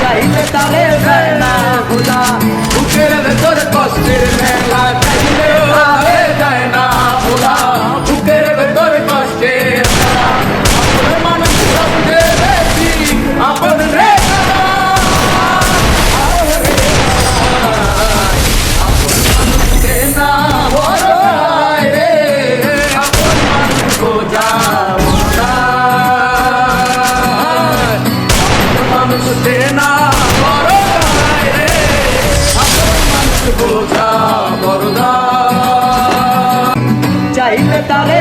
চাইলে তারে যায় না ভোলা, বুকের ভেতর কষ্টের মেলা চাইলে তারে যায় না ভোলা, বুকের ভেতর কষ্টের মেলা। আপন মানুষ সবচেয়ে বেশি আপন রে না বড় রে, আপন মানুষ বোঝা মানুষ না বড় রে, আপন মানুষ বোঝা বড় চাইলে তারে